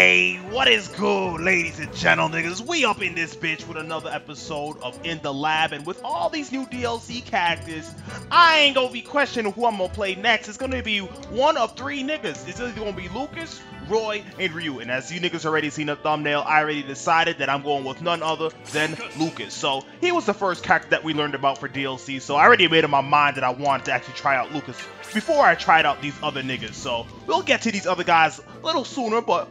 Hey, what is good, ladies and gentlemen? We up in this bitch with another episode of In the Lab, and with all these new DLC characters, I ain't gonna be questioning who I'm gonna play next. It's gonna be one of three niggas. It's either gonna be Lucas, Roy, and Ryu. And as you niggas already seen the thumbnail, I already decided that I'm going with none other than Lucas. So he was the first character that we learned about for DLC, so I already made up my mind that I wanted to actually try out Lucas before I tried out these other niggas. So we'll get to these other guys a little sooner, but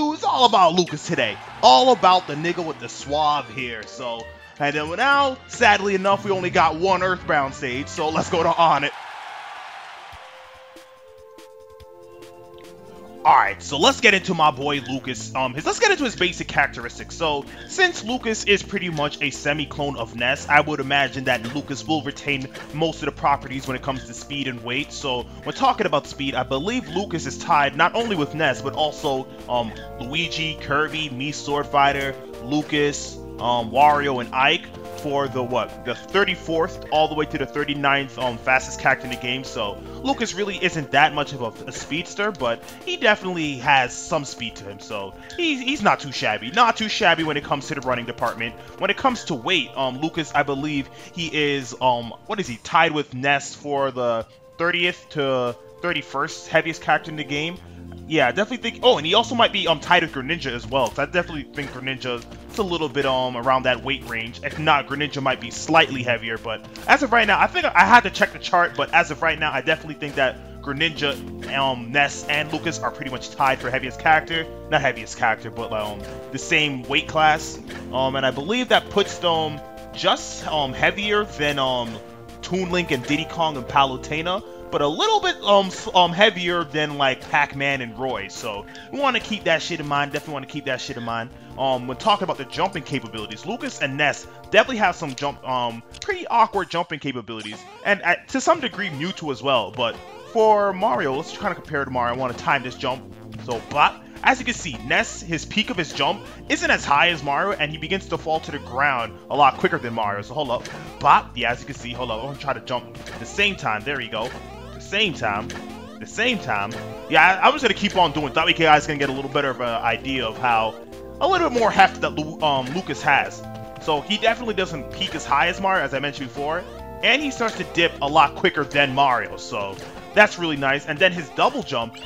it's all about Lucas today. All about the nigga with the suave hair. So, and then now, sadly enough, we only got one Earthbound stage, so let's go to On It. Alright, so let's get into my boy Lucas. Let's get into his basic characteristics. So, since Lucas is pretty much a semi-clone of Ness, I would imagine that Lucas will retain most of the properties when it comes to speed and weight. So, when talking about speed, I believe Lucas is tied not only with Ness, but also Luigi, Kirby, Mii Sword Fighter, Lucas, Wario, and Ike for the 34th all the way to the 39th fastest character in the game. So Lucas really isn't that much of a speedster, but he definitely has some speed to him, so he's not too shabby. Not too shabby when it comes to the running department. When it comes to weight, Lucas, I believe he is tied with Ness for the 30th to 31st heaviest character in the game. Yeah, I definitely think. Oh, and he also might be tied with Greninja as well. So I definitely think Greninja is a little bit around that weight range. If not, Greninja might be slightly heavier. But as of right now, I think I had to check the chart. But as of right now, I definitely think that Greninja, Ness, and Lucas are pretty much tied for heaviest character. Not heaviest character, but the same weight class. And I believe that puts them just heavier than Toon Link and Diddy Kong and Palutena, but a little bit heavier than like Pac-Man and Roy. So we want to keep that shit in mind. Definitely want to keep that shit in mind. When talking about the jumping capabilities, Lucas and Ness definitely have some pretty awkward jumping capabilities, and to some degree Mewtwo as well. But for Mario, let's kind of compare to Mario. I want to time this jump. So bop. As you can see, Ness, his peak of his jump isn't as high as Mario, and he begins to fall to the ground a lot quicker than Mario. So hold up. Bop. Yeah, as you can see, hold up. I'm going to try to jump at the same time. There you go. The same time. Yeah, I'm just going to keep on doing. That way you guys can get a little better of an idea of how a little bit more heft that Lucas has. So he definitely doesn't peak as high as Mario, as I mentioned before. And he starts to dip a lot quicker than Mario. So that's really nice. And then his double jump,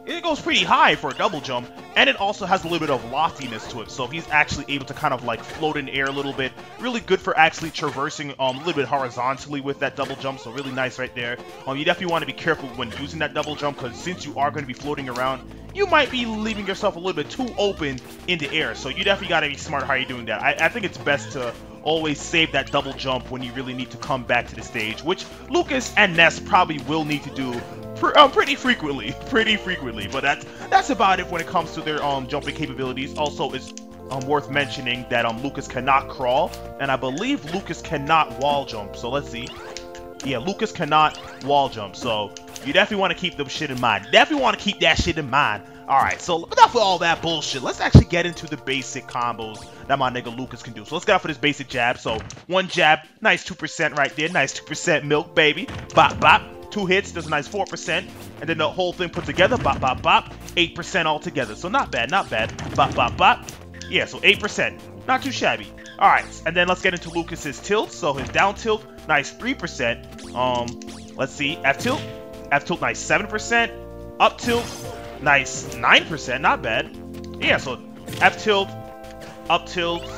it goes pretty high for a double jump, and it also has a little bit of loftiness to it, so he's actually able to kind of like float in air a little bit. Really good for actually traversing a little bit horizontally with that double jump, so really nice right there. You definitely want to be careful when using that double jump, because since you are going to be floating around, you might be leaving yourself a little bit too open in the air, so you definitely got to be smart how you're doing that. I think it's best to always save that double jump when you really need to come back to the stage, which Lucas and Ness probably will need to do pretty frequently, but that's about it when it comes to their jumping capabilities. Also, it's worth mentioning that Lucas cannot crawl, and I believe Lucas cannot wall jump. So let's see. Yeah, Lucas cannot wall jump, so you definitely want to keep them shit in mind. Definitely want to keep that shit in mind. Alright, so enough with all that bullshit. Let's actually get into the basic combos that my nigga Lucas can do. So let's get out for this basic jab. So one jab, nice 2% right there, nice 2% milk, baby. Bop, bop. 2 hits, does a nice 4%, and then the whole thing put together, bop, bop, bop, 8% altogether. So not bad, not bad. Bop, bop, bop. Yeah, so 8%, not too shabby. All right, and then let's get into Lucas's tilt. So his down tilt, nice 3%. Let's see, F tilt, nice 7%. Up tilt, nice 9%, not bad. Yeah, so F tilt, up tilt,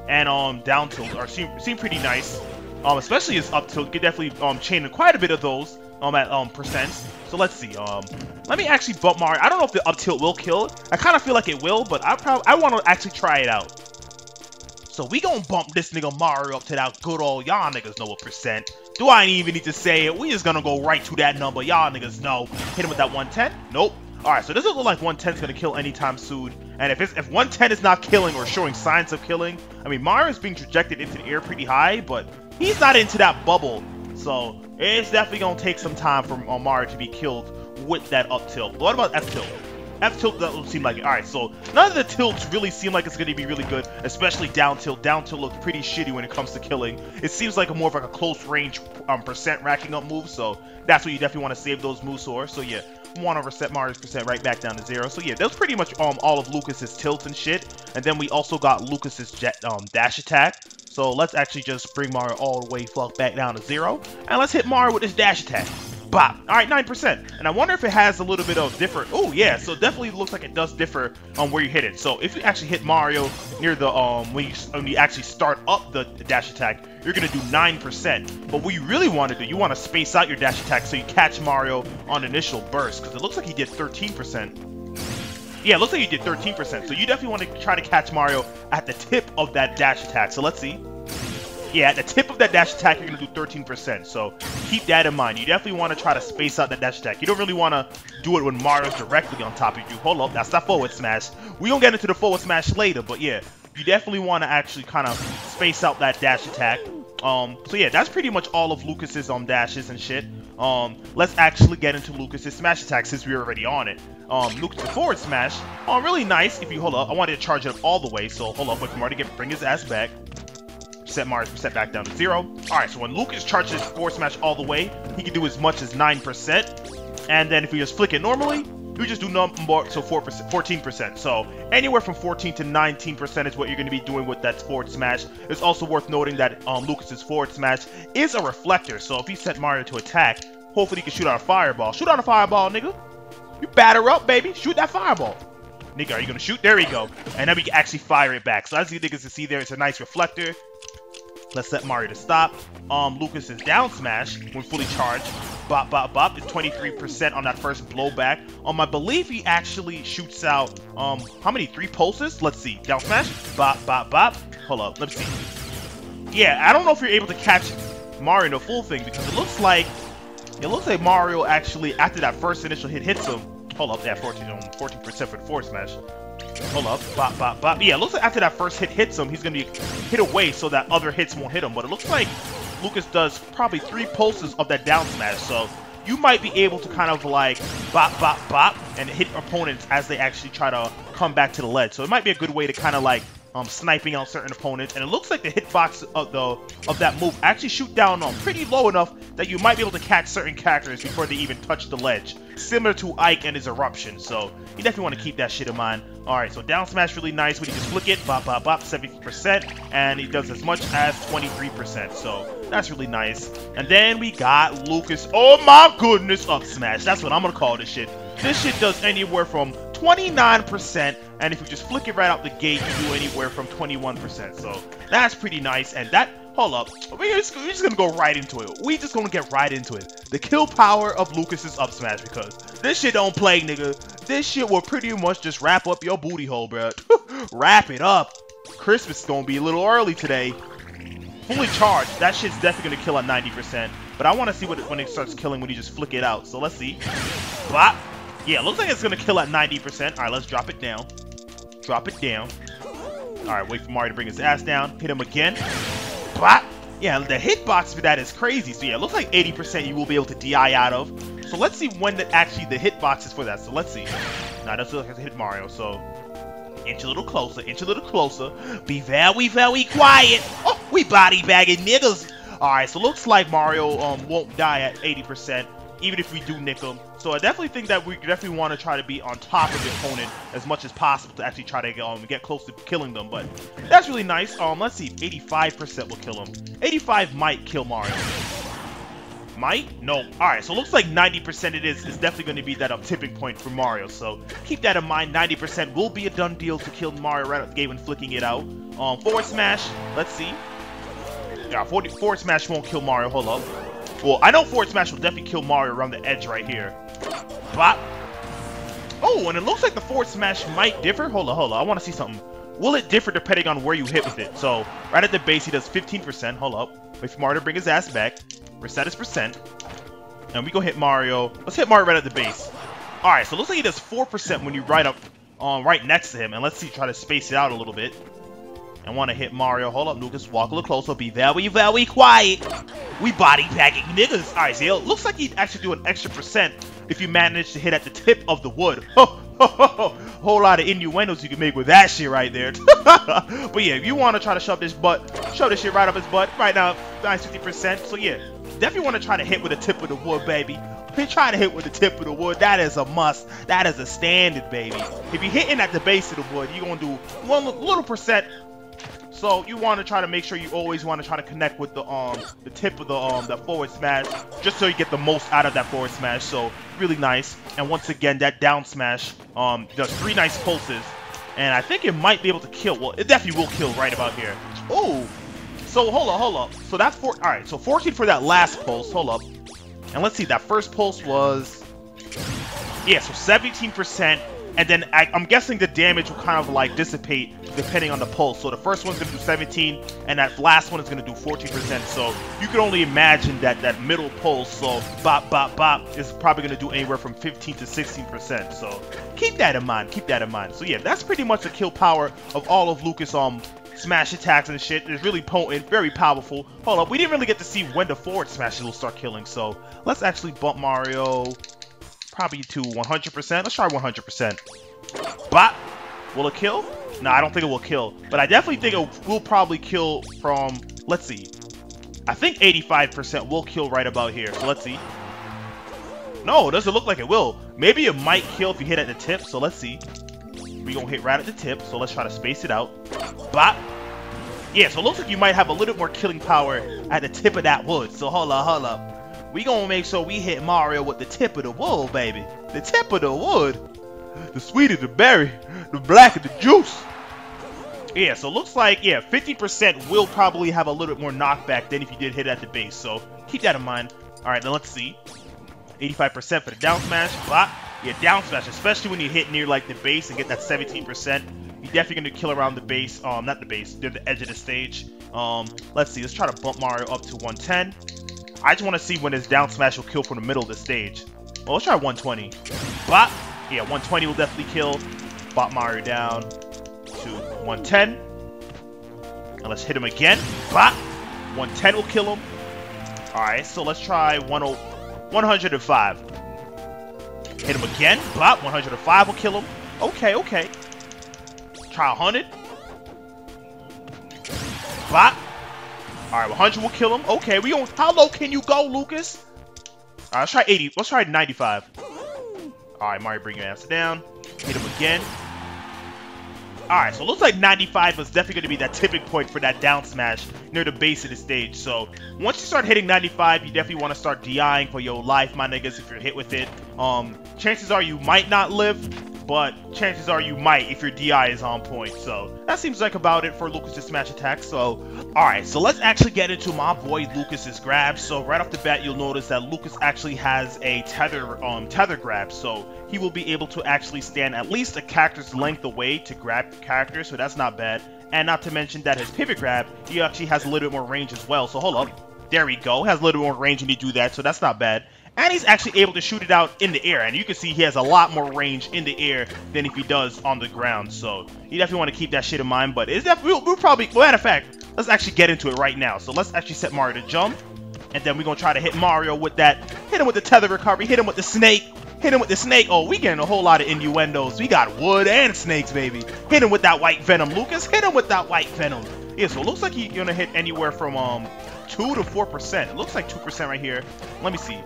and down tilt are seem pretty nice. Especially his up tilt, you can definitely chain in quite a bit of those. At percents. So let's see. Let me actually bump Mario. I don't know if the up tilt will kill it. I kind of feel like it will, but I want to actually try it out. So we gonna bump this nigga Mario up to that good old y'all niggas know what percent. Do I even need to say it? We just gonna go right to that number. Y'all niggas know. Hit him with that 110. Nope. All right. So it doesn't look like 110 is gonna kill anytime soon. And if 110 is not killing or showing signs of killing, I mean Mario's being trajected into the air pretty high, but he's not into that bubble. So it's definitely going to take some time for Mario to be killed with that up tilt. But what about F tilt? F tilt doesn't seem like it. Alright, so none of the tilts really seem like it's going to be really good, especially down tilt. Down tilt looks pretty shitty when it comes to killing. It seems like more of like a close range percent racking up move, so that's what you definitely want to save those moves for. So yeah, we want to reset Mario's percent right back down to 0. So yeah, that's pretty much all of Lucas's tilts and shit. And then we also got Lucas's dash attack. So let's actually just bring Mario all the way back down to 0. And let's hit Mario with his dash attack. Bop. Alright, 9%. And I wonder if it has a little bit of different... Oh, yeah. So it definitely looks like it does differ on where you hit it. So if you actually hit Mario near the... when you actually start up the dash attack, you're going to do 9%. But what you really want to do, you want to space out your dash attack so you catch Mario on initial burst. Because it looks like he did 13%. Yeah, it looks like he did 13%. So you definitely want to try to catch Mario at the tip of that dash attack. So let's see. Yeah, at the tip of that dash attack, you're going to do 13%, so keep that in mind. You definitely want to try to space out that dash attack. You don't really want to do it when Mario's directly on top of you. Hold up, that's not forward smash. We're going to get into the forward smash later, but yeah, you definitely want to actually kind of space out that dash attack. So yeah, that's pretty much all of Lucas's dashes and shit. Let's actually get into Lucas's smash attack since we're already on it. Lucas's forward smash, really nice. If you hold up, I wanted to charge it up all the way, so hold up, wait for Mario to bring his ass back. Set Mario's percent back down to 0. Alright, so when Lucas charges forward smash all the way, he can do as much as 9%. And then if you just flick it normally, you just do more, so 14%. So anywhere from 14 to 19% is what you're going to be doing with that forward smash. It's also worth noting that Lucas's forward smash is a reflector. So if you set Mario to attack, hopefully he can shoot out a fireball. Shoot out a fireball, nigga. You batter up, baby. Shoot that fireball. Nigga, are you going to shoot? There we go. And then we can actually fire it back. So as you niggas can see there, it's a nice reflector. Let's set Mario to stop. Lucas's down smash, when fully charged, bop, bop, bop, is 23% on that first blowback. I believe he actually shoots out, how many? 3 pulses? Let's see. Down smash, bop, bop, bop. Hold up, let's see. Yeah, I don't know if you're able to catch Mario in the full thing, because it looks like Mario actually, after that first initial hit hits him. Hold up, yeah, 14% for the forward smash. Hold up, bop, bop, bop. Yeah, it looks like after that first hit hits him, he's going to be hit away so that other hits won't hit him. But it looks like Lucas does probably 3 pulses of that down smash. So you might be able to kind of like bop, bop, bop and hit opponents as they actually try to come back to the ledge. So it might be a good way to kind of like sniping out certain opponents. And it looks like the hitbox of that move actually shoot down pretty low enough that you might be able to catch certain characters before they even touch the ledge. Similar to Ike and his eruption. So you definitely want to keep that shit in mind. Alright, so down smash really nice when you just flick it, bop, bop, bop, 70%, and he does as much as 23%, so that's really nice. And then we got Lucas, oh my goodness, up smash. That's what I'm gonna call this shit. This shit does anywhere from 29%, and if you just flick it right out the gate, you do anywhere from 21%, so that's pretty nice. And that, hold up, we're just gonna go right into it. We just gonna get right into it. The kill power of Lucas's up smash, because this shit don't play, nigga. This shit will pretty much just wrap up your booty hole, bro. Wrap it up. Christmas is gonna be a little early today. Fully charged, that shit's definitely gonna kill at 90%. But I want to see when it starts killing when you just flick it out. So let's see. Bop. Yeah, looks like it's gonna kill at 90%. All right, let's drop it down. Drop it down. All right, wait for Mario to bring his ass down. Hit him again. Bop. Yeah, the hitbox for that is crazy. So yeah, it looks like 80% you will be able to DI out of. So let's see when the hitbox is for that. So let's see. Nah, that's like to hit Mario. So inch a little closer, inch a little closer. Be very, very quiet. Oh, we body bagging niggas. All right, so looks like Mario won't die at 80%, even if we do nick him. So I definitely think that we definitely want to try to be on top of the opponent as much as possible to actually try to get close to killing them. But that's really nice. Let's see, 85% will kill him. 85 might kill Mario. Might? No. Alright, so it looks like 90% it is definitely going to be that tipping point for Mario. So keep that in mind. 90% will be a done deal to kill Mario right out the gate when flicking it out. Forward smash. Let's see. Yeah, forward smash won't kill Mario. Hold up. Well, I know forward smash will definitely kill Mario around the edge right here. Bop. Oh, and it looks like the forward smash might differ. Hold on, hold on. I want to see something. Will it differ depending on where you hit with it? So right at the base, he does 15%. Hold up. Wait for Mario to bring his ass back. Reset his percent. And we go hit Mario. Let's hit Mario right at the base. Alright, so it looks like he does 4% when you right next to him. And let's see, try to space it out a little bit. I want to hit Mario. Hold up, Lucas. Walk a little closer. Be very, very quiet. We body packing niggas. Alright, so it looks like he'd actually do an extra percent if you manage to hit at the tip of the wood. Whole lot of innuendos you can make with that shit right there. But yeah, if you want to try to shove this shit right up his butt. Right now, nice 50%. So yeah, definitely want to try to hit with the tip of the wood, baby. Try to hit with the tip of the wood. That is a must. That is a standard, baby. If you're hitting at the base of the wood, you're gonna do one little percent. So you want to try to make sure you always want to try to connect with the tip of the forward smash, just so you get the most out of that forward smash. So really nice. And once again, that down smash does 3 nice pulses, and I think it might be able to kill. Well, it definitely will kill right about here. Oh, so hold up. So that's all right. So 14 for that last pulse. Hold up. And let's see, that first pulse was, yeah, so 17%, and then I'm guessing the damage will kind of like dissipate depending on the pulse. So the first one's going to do 17, and that last one is going to do 14%. So you can only imagine that middle pulse, so bop, bop, bop, is probably going to do anywhere from 15 to 16%. So keep that in mind, So yeah, that's pretty much the kill power of all of Lucas' smash attacks and shit. Is really potent, very powerful. Hold up, we didn't really get to see when the forward smashes will start killing, so let's actually bump Mario probably to 100%. Let's try 100%. Bop! Will it kill? No, I don't think it will kill, but I definitely think it will probably kill from, let's see, I think 85% will kill right about here, so let's see. No, it doesn't look like it will. Maybe it might kill if you hit at the tip, so let's see. We're gonna hit right at the tip, so let's try to space it out. Bop! Yeah, so it looks like you might have a little more killing power at the tip of that wood. So hold up. We gonna make sure we hit Mario with the tip of the wood, baby. The tip of the wood. The sweeter the berry, the blacker the juice. Yeah, so it looks like, yeah, 50% will probably have a little bit more knockback than if you did hit at the base. So keep that in mind. Alright, then let's see. 85% for the down smash. Bop. Yeah, down smash, especially when you hit near like the base and get that 17%, you're definitely gonna kill around the base. Not the base, near the edge of the stage. Let's see, let's try to bump Mario up to 110. I just want to see when his down smash will kill from the middle of the stage. Well, let's try 120. Bop. Yeah, 120 will definitely kill. Bop Mario down to 110. And let's hit him again. Bop. 110 will kill him. All right, so let's try 105. Hit him again. Bop. 105 will kill him. Okay. Try 100. Bop. Alright, 100 will kill him. Okay, how low can you go, Lucas? Alright, let's try 80. Let's try 95. Alright, Mario, bring your ass down. Hit him again. Alright, so it looks like 95 is definitely going to be that tipping point for that down smash near the base of the stage. So once you start hitting 95, you definitely want to start DIing for your life, my niggas, if you're hit with it. Chances are you might not live, but chances are you might if your DI is on point. So that seems like about it for Lucas' smash attack. So alright, so let's actually get into my boy Lucas's grab. So right off the bat, you'll notice that Lucas actually has a tether grab. So he will be able to actually stand at least a character's length away to grab the character, so that's not bad. And not to mention that his pivot grab, he actually has a little bit more range as well. So hold up, there we go, has a little bit more range when you do that, so that's not bad. And he's actually able to shoot it out in the air, and you can see he has a lot more range in the air than if he does on the ground. So you definitely want to keep that shit in mind. But it's definitely, we'll probably, well, matter of fact, let's actually get into it right now. So let's actually set Mario to jump, and then we're gonna try to hit Mario with that, hit him with the tether recovery, hit him with the snake. Hit him with the snake. Oh, we getting a whole lot of innuendos. We got wood and snakes, baby. Hit him with that white venom, Lucas. Hit him with that white venom. Yeah, so it looks like he's gonna hit anywhere from 2 to 4%. It looks like 2% right here. Let me see.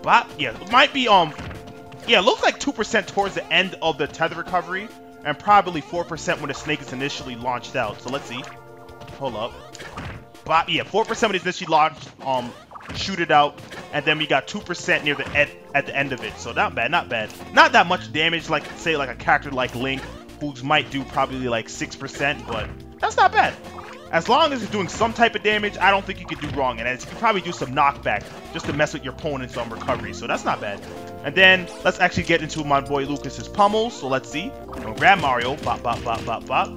Bop. Yeah, it might be yeah, it looks like 2% towards the end of the tether recovery, and probably 4% when the snake is initially launched out. So let's see. Hold up. Bop. Yeah, 4% when it's initially launched. Shoot it out, and then we got 2% near the at the end of it. So not bad, not bad. Not that much damage, like say like a character like Link, who might do probably like 6%, but that's not bad. As long as it's doing some type of damage, I don't think you could do wrong. And as you can probably do some knockback just to mess with your opponents on recovery. So that's not bad. And then let's actually get into my boy Lucas's pummels. So let's see. I'm gonna grab Mario. Bop, bop, bop, bop, bop.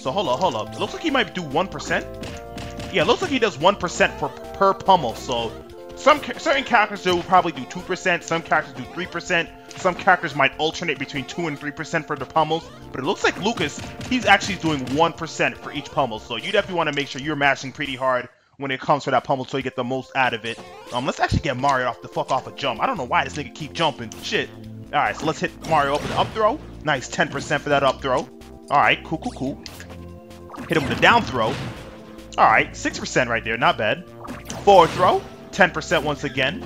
So hold up. It looks like he might do 1%. Yeah, it looks like he does 1% per pummel. So certain characters will probably do 2%, some characters do 3%, some characters might alternate between 2 and 3% for the pummels, but it looks like Lucas, he's actually doing 1% for each pummel. So you definitely want to make sure you're mashing pretty hard when it comes to that pummel, so you get the most out of it. Let's actually get Mario off the fuck off a jump. I don't know why this nigga keep jumping. Shit. All right, so let's hit Mario up with the up throw. Nice, 10% for that up throw. All right, cool, cool, cool. Hit him with a down throw. All right, 6% right there, not bad. Forward throw, 10% once again.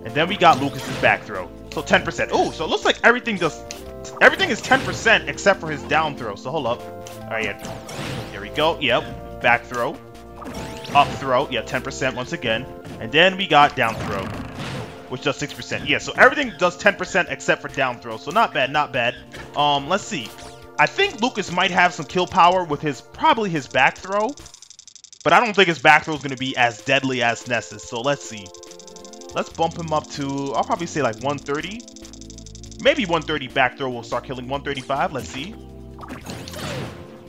And then we got Lucas's back throw. So 10%. Oh, so it looks like everything is 10% except for his down throw. So hold up. All right, yeah. Here we go. Yep. Back throw. Up throw. Yeah, 10% once again. And then we got down throw, which does 6%. Yeah, so everything does 10% except for down throw. So not bad, not bad. Let's see. I think Lucas might have some kill power with probably his back throw. But I don't think his back throw is going to be as deadly as Ness's. So let's see. Let's bump him up to, I'll probably say like 130. Maybe 130 back throw will start killing 135. Let's see.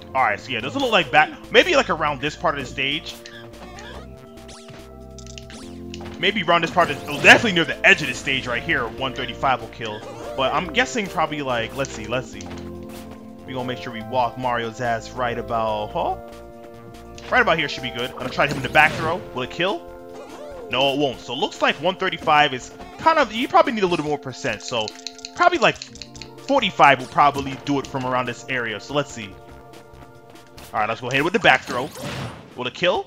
Alright, so yeah, doesn't look like maybe like around this part of the stage. Maybe around this part definitely near the edge of the stage right here, 135 will kill. But I'm guessing probably like, let's see. We're gonna make sure we walk Mario's ass right about, right about here should be good. I'm gonna try to hit him in the back throw. Will it kill? No, it won't. So it looks like 135 is kind of, you probably need a little more percent. So probably like 45 will probably do it from around this area. So let's see. All right, let's go ahead with the back throw. Will it kill?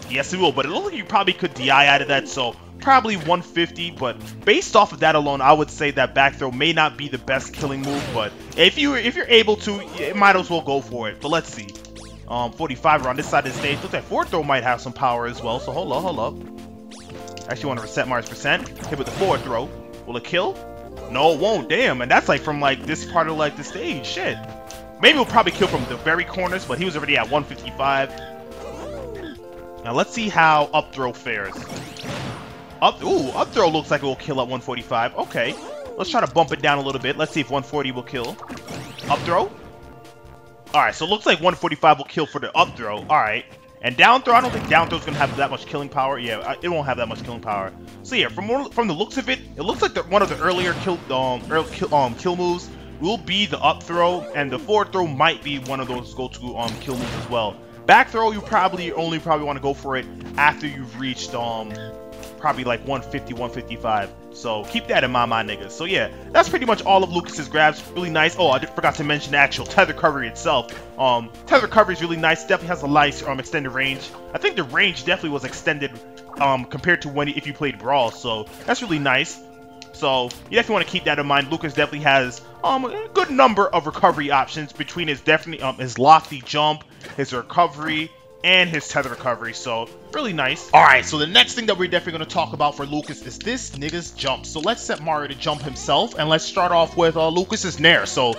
Yes, it will. But it looks like you probably could DI out of that. So probably 150. But based off of that alone, I would say that back throw may not be the best killing move. But if you're able to, you might as well go for it. But let's see. 45 around this side of the stage. Looks like forward throw might have some power as well. So hold up. Actually want to reset Mario's percent. Hit with the forward throw. Will it kill? No, it won't. Damn, and that's like from like this part of like the stage. Shit. Maybe it'll probably kill from the very corners, but he was already at 155. Now let's see how up throw fares. Up throw looks like it will kill at 145. Okay. Let's try to bump it down a little bit. Let's see if 140 will kill. Up throw. Alright, so it looks like 145 will kill for the up throw. Alright. And down throw, I don't think down throw is going to have that much killing power. Yeah, it won't have that much killing power. So yeah, from the looks of it, it looks like one of the earlier kill moves will be the up throw, and the forward throw might be one of those go-to kill moves as well. Back throw, you probably want to go for it after you've reached probably like 150, 155. So keep that in mind, my niggas. So yeah, that's pretty much all of Lucas's grabs. Really nice. Oh, I forgot to mention the actual tether recovery itself. Tether recovery is really nice. Definitely has a nice extended range. I think the range definitely was extended compared to if you played Brawl. So that's really nice. So you definitely want to keep that in mind. Lucas definitely has a good number of recovery options between his lofty jump, his recovery, and his tether recovery. So really nice. Alright, so the next thing that we're definitely going to talk about for Lucas is this nigga's jump. So let's set Mario to jump himself, and let's start off with Lucas's Nair. So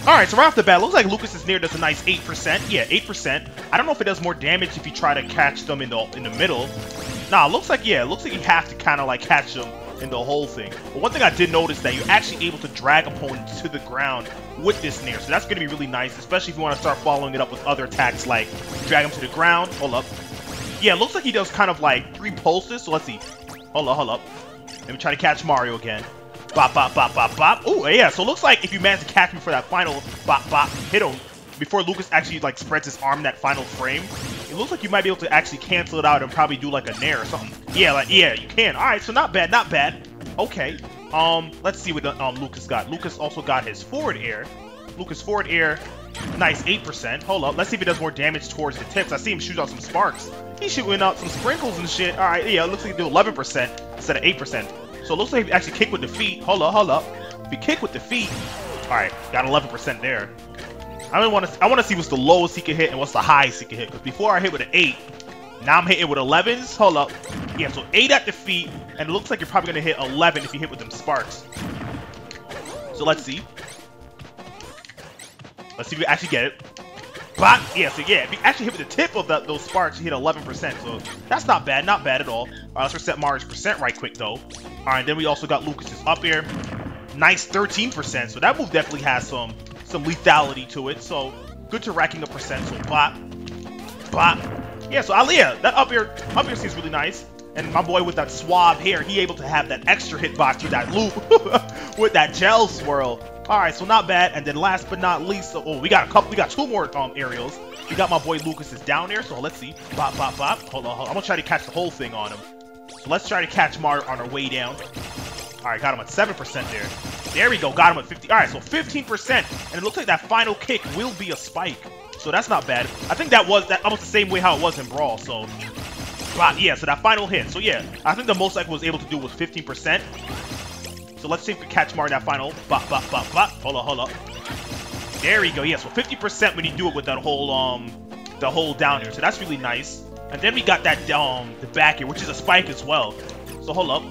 alright, so right off the bat, looks like Lucas's Nair does a nice 8%. Yeah, 8%. I don't know if it does more damage if you try to catch them in the middle. Nah, it looks like you have to kind of like catch them in the whole thing. But one thing I did notice that you're actually able to drag opponents to the ground with this Nair. So that's going to be really nice, especially if you want to start following it up with other attacks like drag him to the ground. Hold up. Yeah, it looks like he does kind of like 3 pulses. So let's see. Hold up. Let me try to catch Mario again. Bop, bop, bop, bop, bop. Oh, yeah. So it looks like if you manage to catch me for that final bop, bop, hit him before Lucas actually like spreads his arm in that final frame, it looks like you might be able to actually cancel it out and probably do like a Nair or something. Yeah, you can. Alright, so not bad. Okay. Let's see what Lucas got. Lucas also got his forward air. Lucas forward air, nice 8%. Hold up, let's see if it does more damage towards the tips. I see him shoot out some sparks. He's shooting out some sprinkles and shit. Alright, yeah, it looks like he do 11% instead of 8%. So it looks like he actually kick with the feet. Hold up. If you kick with the feet, alright, got 11% there. I want to see what's the lowest he can hit and what's the highest he can hit. Because before I hit with an 8, now I'm hitting with 11s. Hold up. Yeah, so 8 at the feet, and it looks like you're probably going to hit 11 if you hit with them sparks. So let's see. Let's see if we actually get it. But, yeah, so yeah, if you actually hit with the tip of those sparks, you hit 11%. So that's not bad at all. Alright, let's reset Mario's percent right quick, though. Alright, then we also got Lucas's up air. Nice 13%. So that move definitely has some lethality to it, so good to racking up percent. So bop. Yeah, so that up air seems really nice. And my boy with that suave hair, he able to have that extra hitbox with that loop with that gel swirl. All right, so not bad. And then last but not least, we got 2 more aerials. We got my boy Lucas's down there, so let's see. Bop, bop, bop. Hold on. I'm gonna try to catch the whole thing on him. So let's try to catch Mario on our way down. Alright, got him at 7% there. There we go, got him at 50. Alright, so 15%. And it looks like that final kick will be a spike. So that's not bad. I think that was almost the same way how it was in Brawl, so... But yeah, so that final hit. So yeah, I think the most I was able to do was 15%. So let's see if we can catch Mario in that final. Bop, bop, bop, bop. Hold up. There we go, yeah, so 50% when you do it with that whole down here. So that's really nice. And then we got that the back here, which is a spike as well. So hold up.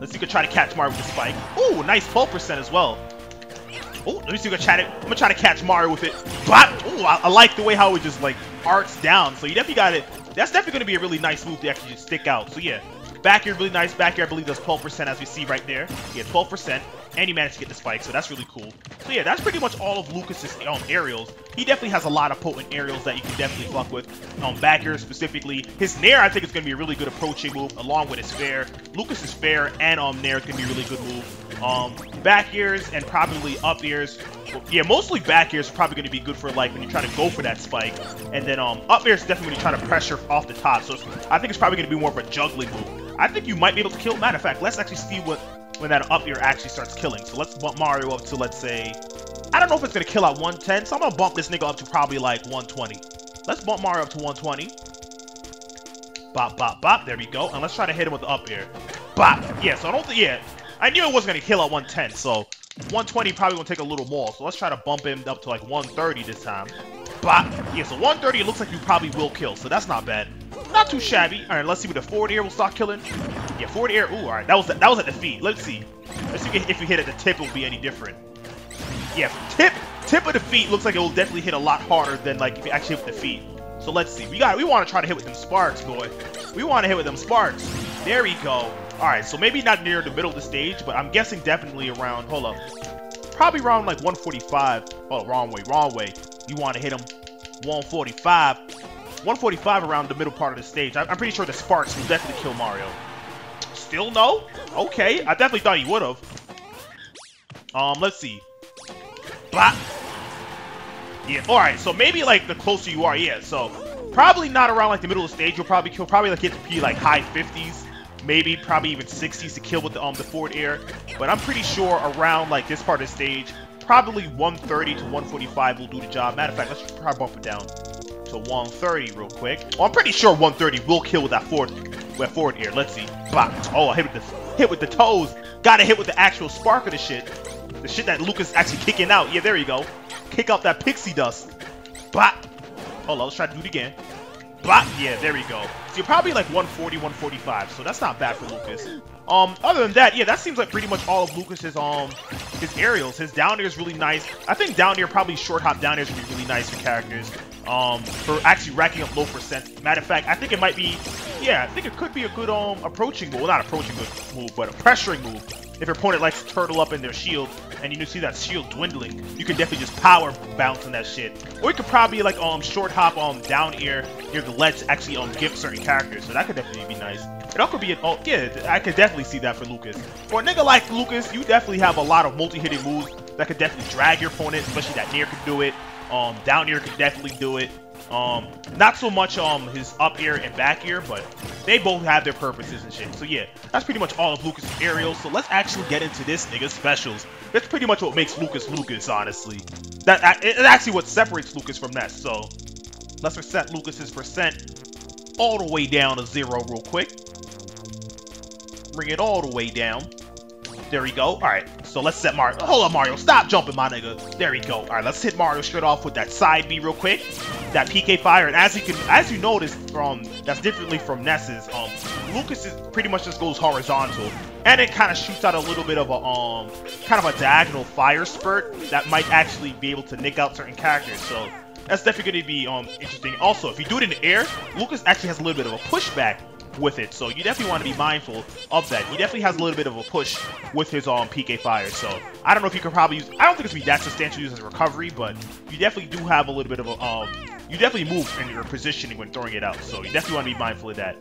Let's see if we can try to catch Mario with the spike. Ooh, nice 12% as well. Oh, let me see if we can chat it. I'm gonna try to catch Mario with it. Bop! Ooh, I like the way how it just like arcs down. So you definitely got it. That's definitely gonna be a really nice move to actually just stick out. So yeah, back here really nice. Back here I believe does 12% as we see right there. Yeah, 12%. And he managed to get the spike, so that's really cool. So yeah, that's pretty much all of Lucas's aerials. He definitely has a lot of potent aerials that you can definitely fuck with. Back here specifically. His Nair I think is going to be a really good approaching move along with his Fair. Lucas's Fair and Nair can be a really good move. Back airs and probably up airs. Well, yeah, mostly back airs are probably going to be good for like when you try to go for that spike. And then up airs definitely when you try to pressure off the top. So I think it's probably going to be more of a juggling move. I think you might be able to kill. Matter of fact, let's actually see when that up air actually starts killing. So let's bump Mario up to, let's say, I don't know if it's going to kill at 110, so I'm going to bump this nigga up to probably like 120. Let's bump Mario up to 120. Bop, bop, bop. There we go. And let's try to hit him with the up air. Bop. Yeah, so I don't think, yeah. I knew it wasn't going to kill at 110, so 120 probably going to take a little more. So let's try to bump him up to like 130 this time. Bop. Yeah, so 130 it looks like you probably will kill, so that's not bad. Not too shabby. All right, let's see what the forward air will start killing. Yeah, forward air. Ooh, all right. That was at the feet. Let's see. Let's see if you hit at the tip, it will be any different. Yeah, tip of the feet looks like it will definitely hit a lot harder than like if you actually hit with the feet. So let's see. We want to try to hit with them sparks, boy. We want to hit with them sparks. There we go. All right, so maybe not near the middle of the stage, but I'm guessing definitely around. Hold up. Probably around like 145. Oh, wrong way. You want to hit him 145. 145 around the middle part of the stage. I'm pretty sure the sparks will definitely kill Mario. Still no? Okay, I definitely thought he would have. Let's see. Blah. Yeah, alright, so maybe like the closer you are, yeah, so probably not around like the middle of the stage. You'll probably kill, like hit to like high 50s, maybe probably even 60s to kill with the forward air. But I'm pretty sure around like this part of the stage, probably 130 to 145 will do the job. Matter of fact, let's probably bump it down to 130 real quick. Well, I'm pretty sure 130 will kill with that forward air. Let's see. Bop. Oh, I hit with the toes. Gotta hit with the actual spark of the shit. The shit that Lucas actually kicking out. Yeah, there you go. Kick out that pixie dust. Bop. Hold on, let's try to do it again. Bop. Yeah, there we go. So you're probably like 140, 145. So that's not bad for Lucas. Other than that, yeah, that seems like pretty much all of Lucas's his aerials. His down air is really nice. I think down air, probably short hop down air is gonna be really nice for characters. For actually racking up low percent. Matter of fact, I think it might be, yeah, I think it could be a good approaching move. Well, not approaching move, but a pressuring move. If your opponent likes to turtle up in their shield, and you see that shield dwindling, you can definitely just power bounce on that shit. Or you could probably like short hop down air near the ledge to actually gift certain characters. So that could definitely be nice. It also could be yeah, I could definitely see that for Lucas. For a nigga like Lucas, you definitely have a lot of multi-hitting moves that could definitely drag your opponent, especially that Nair could do it. Down air could definitely do it. Not so much his up air and back air, but they both have their purposes and shit. So yeah, that's pretty much all of Lucas' aerials. So let's actually get into this nigga's specials. That's pretty much what makes Lucas Lucas, honestly. It's actually what separates Lucas from Ness. So let's reset Lucas's percent all the way down to 0 real quick. Bring it all the way down. There we go. Alright, so let's set Mario. Hold up, Mario. Stop jumping, my nigga. There we go. Alright, let's hit Mario straight off with that side B real quick. That PK fire. And as you noticed from, that's differently from Ness's, Lucas pretty much just goes horizontal. And it kind of shoots out a little bit of a, kind of a diagonal fire spurt that might actually be able to nick out certain characters. So that's definitely going to be interesting. Also, if you do it in the air, Lucas actually has a little bit of a pushback with it, so you definitely want to be mindful of that. He definitely has a little bit of a push with his PK fire, so I don't know if you could probably use, I don't think it's gonna be that substantial use as a recovery, but you definitely do have a little bit of a you definitely move in your positioning when throwing it out, so you definitely want to be mindful of that.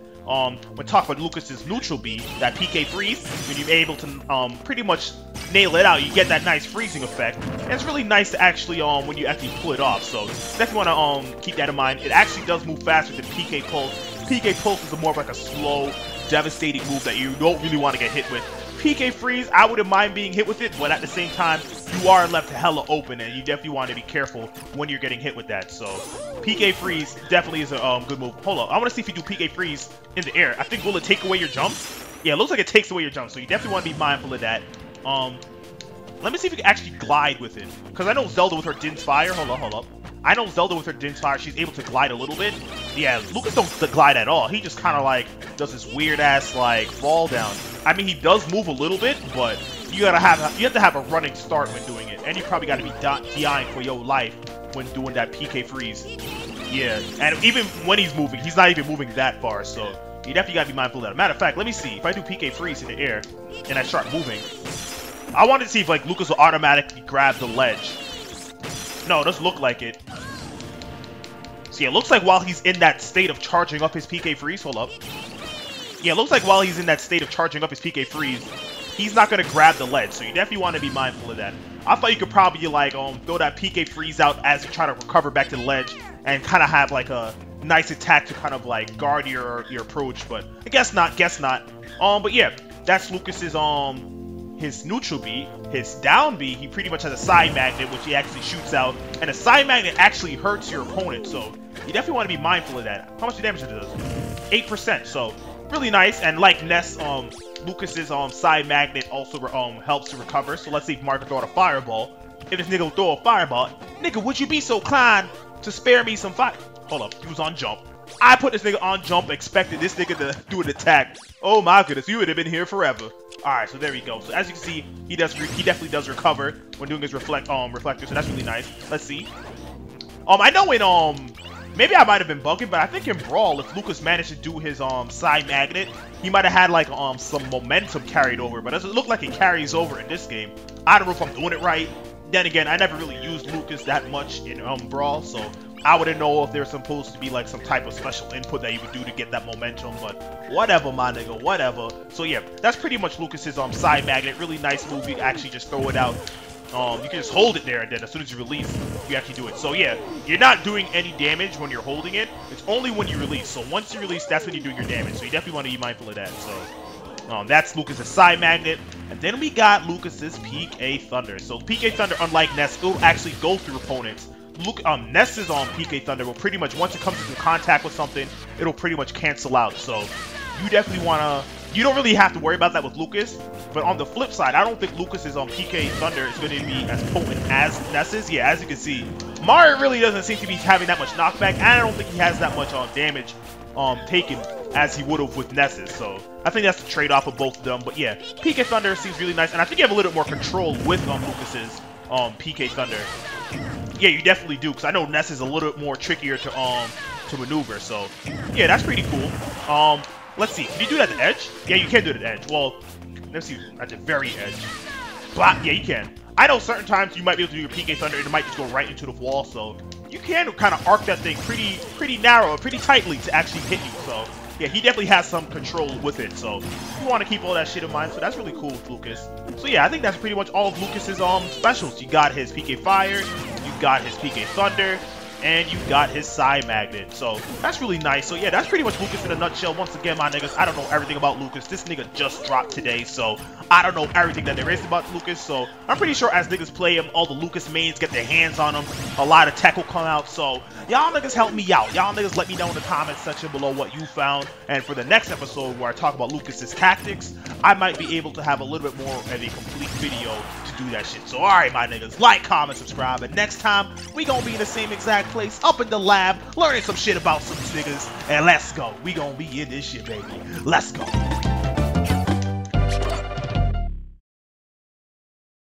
When talk about Lucas's neutral B, that PK freeze, when you're able to pretty much nail it out, you get that nice freezing effect. And it's really nice to actually, when you actually pull it off. So definitely want to keep that in mind. It actually does move faster than PK Pulse. PK Pulse is more of like a slow, devastating move that you don't really want to get hit with. PK Freeze, I wouldn't mind being hit with it, but at the same time, you are left hella open, and you definitely want to be careful when you're getting hit with that. So PK Freeze definitely is a good move. Hold up, I want to see if you do PK Freeze in the air. I think, will it take away your jumps? Yeah, it looks like it takes away your jumps, so you definitely want to be mindful of that. Let me see if you can actually glide with it, because I know Zelda with her Din's Fire. Hold up. I know Zelda with her Din's Fire, she's able to glide a little bit. Yeah, Lucas don't glide at all. He just kind of like does this weird ass like fall down. I mean, he does move a little bit, but you have to have a running start when doing it, and you probably got to be DIing for your life when doing that PK Freeze. Yeah, and even when he's moving, he's not even moving that far, so you definitely got to be mindful of that. Matter of fact, let me see if I do PK Freeze in the air and I start moving. I wanted to see if like Lucas will automatically grab the ledge. No, it doesn't look like it. So yeah, it looks like while he's in that state of charging up his PK Freeze, hold up. Yeah, it looks like while he's in that state of charging up his PK Freeze, he's not going to grab the ledge, so you definitely want to be mindful of that. I thought you could probably like throw that PK Freeze out as you try to recover back to the ledge and kind of have like a nice attack to kind of like guard your approach, but I guess not, but yeah, that's Lucas's his neutral B. His down B, he pretty much has a side magnet, which he actually shoots out, and a side magnet actually hurts your opponent, so you definitely want to be mindful of that. How much damage it does? 8%, so really nice. And like Ness, Lucas's side magnet also helps to recover. So let's see if Mark can throw out a fireball. If this nigga will throw a fireball, nigga, would you be so kind to spare me some fire? Hold up, he was on jump. I put this nigga on jump, expected this nigga to do an attack. Oh my goodness, you would have been here forever. Alright, so there we go. So as you can see, he definitely does recover when doing his reflector, so that's really nice. Let's see. I know in maybe I might have been bugging, but I think in Brawl, if Lucas managed to do his side magnet, he might have had like some momentum carried over, but it doesn't look like it carries over in this game. I don't know if I'm doing it right. Then again, I never really used Lucas that much in Brawl, so I wouldn't know if there's supposed to be like some type of special input that you would do to get that momentum, but whatever, my nigga, whatever. So yeah, that's pretty much Lucas's side magnet. Really nice move. You actually just throw it out. You can just hold it there, and then as soon as you release, you actually do it. So yeah, you're not doing any damage when you're holding it. It's only when you release. So once you release, that's when you do your damage. So you definitely want to be mindful of that. So that's Lucas's side magnet. And then we got Lucas's PK Thunder. So PK Thunder, unlike Ness, it will actually go through opponents. Ness's PK Thunder will pretty much, once it comes into contact with something, it'll pretty much cancel out. So you definitely want to, you don't really have to worry about that with Lucas. But on the flip side, I don't think Lucas's PK Thunder is going to be as potent as Ness's. Yeah, as you can see, Mario really doesn't seem to be having that much knockback, and I don't think he has that much damage taken as he would have with Ness's. So I think that's the trade-off of both of them. But yeah, PK Thunder seems really nice, and I think you have a little bit more control with Lucas's PK Thunder. Yeah, you definitely do, because I know Ness is a little bit more trickier to maneuver. So yeah, that's pretty cool. Let's see, can you do it at the edge? Yeah, you can do it at the edge. Well, let's see, at the very edge. Block, yeah, you can. I know certain times you might be able to do your PK Thunder, and it might just go right into the wall, so you can kind of arc that thing pretty narrow, pretty tightly to actually hit you. So yeah, he definitely has some control with it, so you want to keep all that shit in mind. So that's really cool with Lucas. So yeah, I think that's pretty much all of Lucas's specials. You got his PK Fire, you got his PK Thunder, and you got his side magnet. So that's really nice. So yeah, that's pretty much Lucas in a nutshell. Once again, my niggas, I don't know everything about Lucas. This nigga just dropped today, so I don't know everything that there is about Lucas. So I'm pretty sure as niggas play him, all the Lucas mains get their hands on him, a lot of tech will come out. So y'all niggas help me out. Y'all niggas let me know in the comment section below what you found. And for the next episode where I talk about Lucas's tactics, I might be able to have a little bit more of a complete video to do that shit. So alright, my niggas, like, comment, subscribe, and next time we gonna be in the same exact place up in the lab learning some shit about some niggas, and let's go. We gonna be in this shit, baby. Let's go.